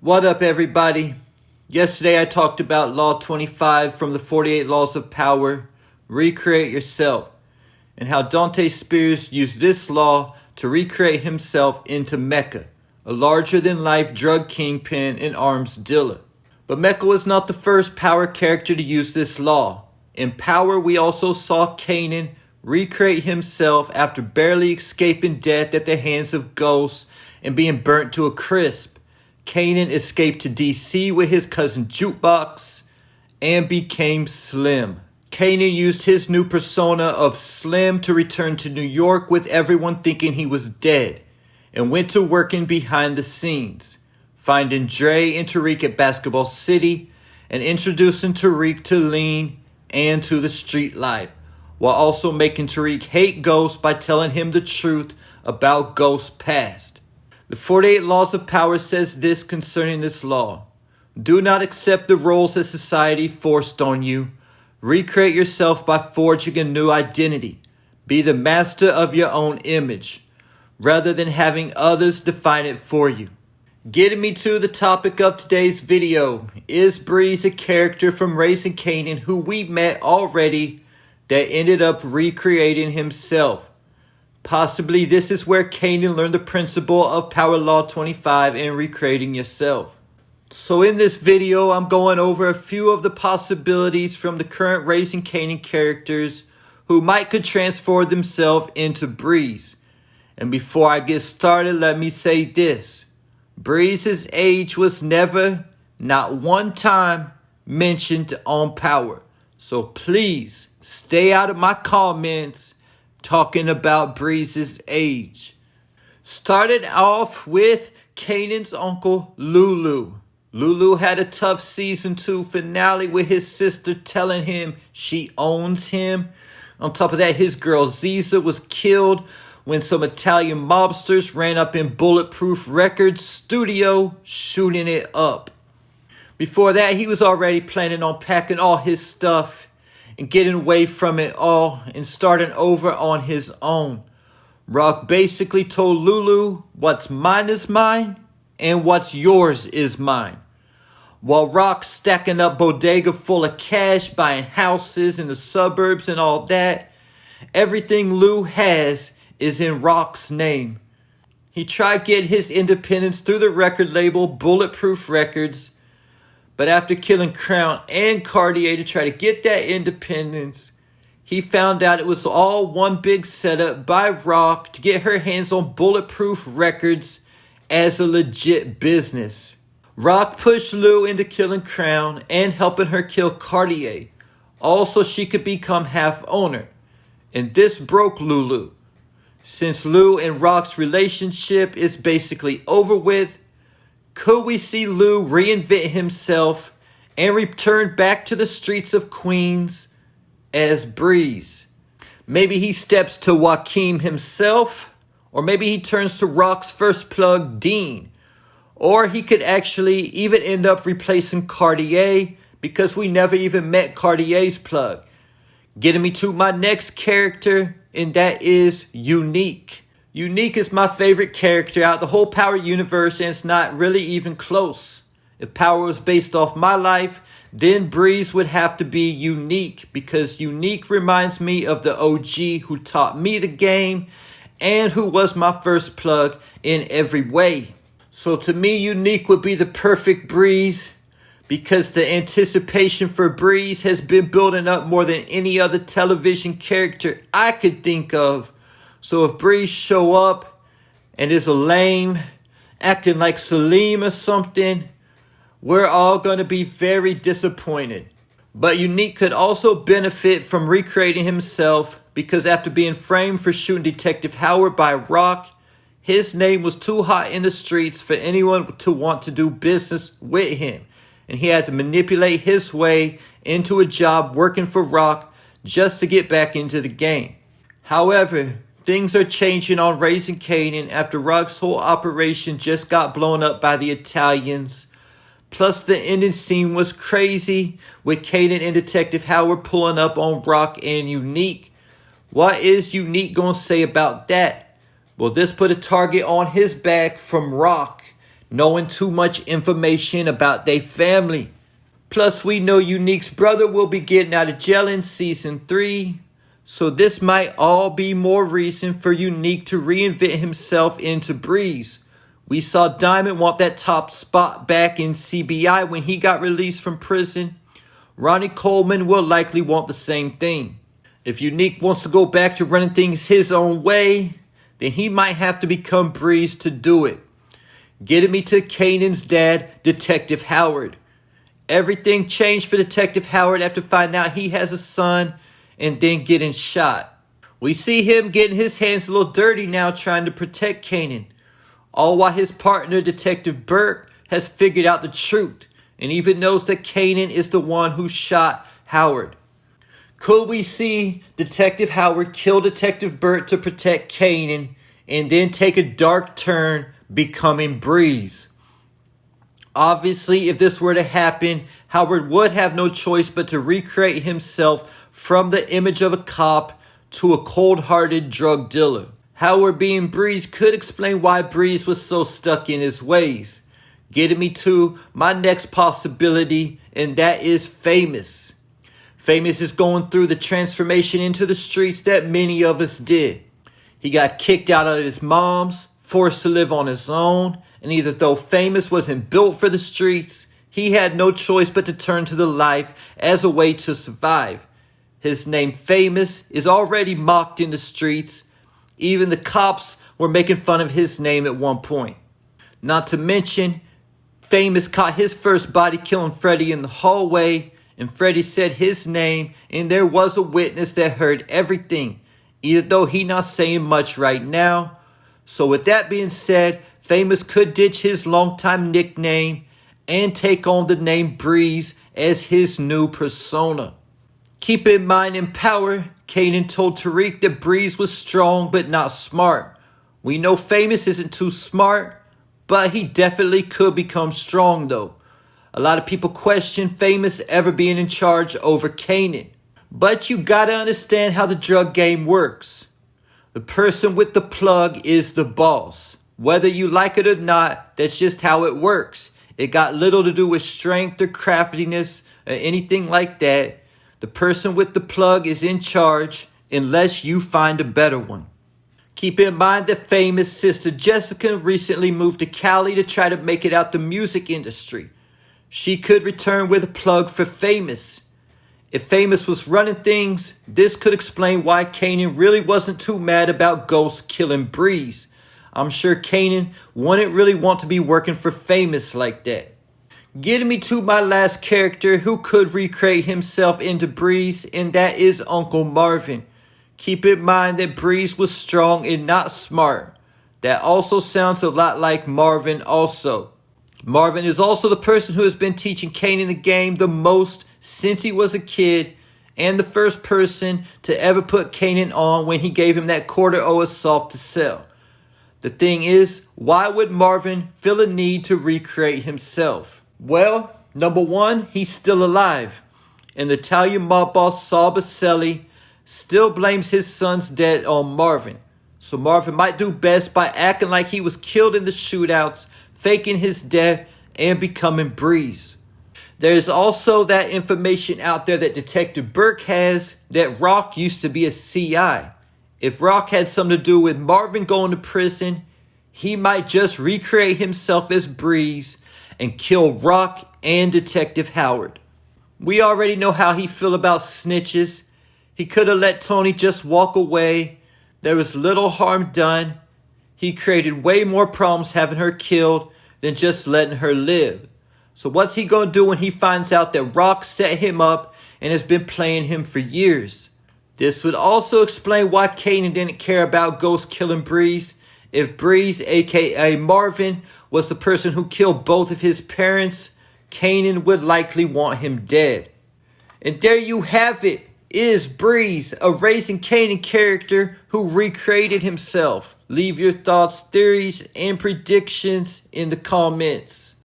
What up, everybody? Yesterday I talked about Law 25 from the 48 Laws of Power, Recreate Yourself, and how Dante Spears used this law to recreate himself into Mecca, a larger-than-life drug kingpin and arms dealer. But Mecca was not the first Power character to use this law. In Power, we also saw Kanan recreate himself after barely escaping death at the hands of ghosts and being burnt to a crisp. Kanan escaped to DC with his cousin Jukebox and became Slim. Kanan used his new persona of Slim to return to New York with everyone thinking he was dead, and went to working behind the scenes, finding Dre and Tariq at Basketball City and introducing Tariq to lean and to the street life, while also making Tariq hate ghosts by telling him the truth about ghosts' past. The 48 Laws of Power says this concerning this law: do not accept the roles that society forced on you. Recreate yourself by forging a new identity. Be the master of your own image, rather than having others define it for you. Getting me to the topic of today's video, is Breeze a character from Raising Kanan who we met already that ended up recreating himself? Possibly this is where Kanan learned the principle of Power Law 25 and recreating yourself. So in this video, I'm going over a few of the possibilities from the current Raising Kanan characters who could transform themselves into Breeze. And before I get started, let me say this: Breeze's age was never, not one time, mentioned on Power. So please stay out of my comments talking about Breeze's age. Started off with Kanan's uncle Lulu. Lulu had a tough season 2 finale with his sister telling him she owns him. On top of that, his girl Ziza was killed when some Italian mobsters ran up in Bulletproof Records studio shooting it up. Before that, he was already planning on packing all his stuff and getting away from it all and starting over on his own. Rock basically told Lulu, what's mine is mine and what's yours is mine. While Rock's stacking up bodega full of cash, buying houses in the suburbs and all that, everything Lou has is in Rock's name. He tried getting his independence through the record label Bulletproof Records, but after killing Crown and Cartier to try to get that independence, he found out it was all one big setup by Rock to get her hands on Bulletproof Records as a legit business. Rock pushed Lou into killing Crown and helping her kill Cartier, all so she could become half owner. And this broke Lulu. Since Lou and Rock's relationship is basically over with, could we see Lou reinvent himself and return back to the streets of Queens as Breeze? Maybe he steps to Joaquin himself, or maybe he turns to Rock's first plug, Dean. Or he could actually even end up replacing Cartier, because we never even met Cartier's plug. Getting me to my next character, and that is Unique. Unique is my favorite character out of the whole Power universe, and it's not really even close. If Power was based off my life, then Breeze would have to be Unique, because Unique reminds me of the OG who taught me the game and who was my first plug in every way. So to me, Unique would be the perfect Breeze, because the anticipation for Breeze has been building up more than any other television character I could think of. So if Breeze show up and is a lame, acting like Salim or something, we're all going to be very disappointed. But Unique could also benefit from recreating himself, because after being framed for shooting Detective Howard by Rock, his name was too hot in the streets for anyone to want to do business with him. And he had to manipulate his way into a job working for Rock just to get back into the game. However, things are changing on Raising Kanan after Rock's whole operation just got blown up by the Italians. Plus the ending scene was crazy, with Kanan and Detective Howard pulling up on Rock and Unique. What is Unique gonna say about that? Well, this put a target on his back from Rock. knowing too much information about their family. Plus, we know Unique's brother will be getting out of jail in season 3. So this might all be more reason for Unique to reinvent himself into Breeze. We saw Diamond want that top spot back in CBI when he got released from prison. Ronnie Coleman will likely want the same thing. If Unique wants to go back to running things his own way, then he might have to become Breeze to do it. Getting me to Kanan's dad, Detective Howard. Everything changed for Detective Howard after finding out he has a son and then getting shot. We see him getting his hands a little dirty now trying to protect Kanan. All while his partner, Detective Burke, has figured out the truth and even knows that Kanan is the one who shot Howard. Could we see Detective Howard kill Detective Burke to protect Kanan and then take a dark turn becoming Breeze? Obviously, if this were to happen, Howard would have no choice but to recreate himself from the image of a cop to a cold-hearted drug dealer. Howard being Breeze could explain why Breeze was so stuck in his ways. Getting me to my next possibility, and that is Famous. Famous is going through the transformation into the streets that many of us did. He got kicked out of his mom's, forced to live on his own, and either though Famous wasn't built for the streets, he had no choice but to turn to the life as a way to survive. His name Famous is already mocked in the streets. Even the cops were making fun of his name at one point. Not to mention, Famous caught his first body killing Freddy in the hallway, and Freddy said his name, and there was a witness that heard everything, even though he not saying much right now. So with that being said, Famous could ditch his longtime nickname and take on the name Breeze as his new persona. Keep in mind, in Power, Kanan told Tariq that Breeze was strong but not smart. We know Famous isn't too smart, but he definitely could become strong though. A lot of people question Famous ever being in charge over Kanan. But you gotta understand how the drug game works. The person with the plug is the boss. Whether you like it or not, that's just how it works. It got little to do with strength or craftiness or anything like that. The person with the plug is in charge unless you find a better one. Keep in mind that Famous' sister Jessica recently moved to Cali to try to make it out the music industry. She could return with a plug for Famous. If Famous was running things, this could explain why Kanan really wasn't too mad about Ghost killing Breeze. I'm sure Kanan wouldn't really want to be working for Famous like that. Getting me to my last character who could recreate himself into Breeze, and that is Uncle Marvin. Keep in mind that Breeze was strong and not smart. That also sounds a lot like Marvin also. Marvin is also the person who has been teaching Kanan the game the most since he was a kid, and the first person to ever put Kanan on when he gave him that quarter O assault to sell. The thing is, why would Marvin feel a need to recreate himself? Well, number one, he's still alive. And the Italian mob boss Saul Baselli still blames his son's death on Marvin. So Marvin might do best by acting like he was killed in the shootouts, faking his death, and becoming Breeze. There's also that information out there that Detective Burke has that Rock used to be a CI. If Rock had something to do with Marvin going to prison, he might just recreate himself as Breeze and kill Rock and Detective Howard. We already know how he feel about snitches. He could have let Tony just walk away. There was little harm done. He created way more problems having her killed than just letting her live. So what's he going to do when he finds out that Rock set him up and has been playing him for years? This would also explain why Kanan didn't care about Ghost killing Breeze. If Breeze, aka Marvin, was the person who killed both of his parents, Kanan would likely want him dead. And there you have it. Is Breeze a Raising Kanan character who recreated himself? Leave your thoughts, theories, and predictions in the comments.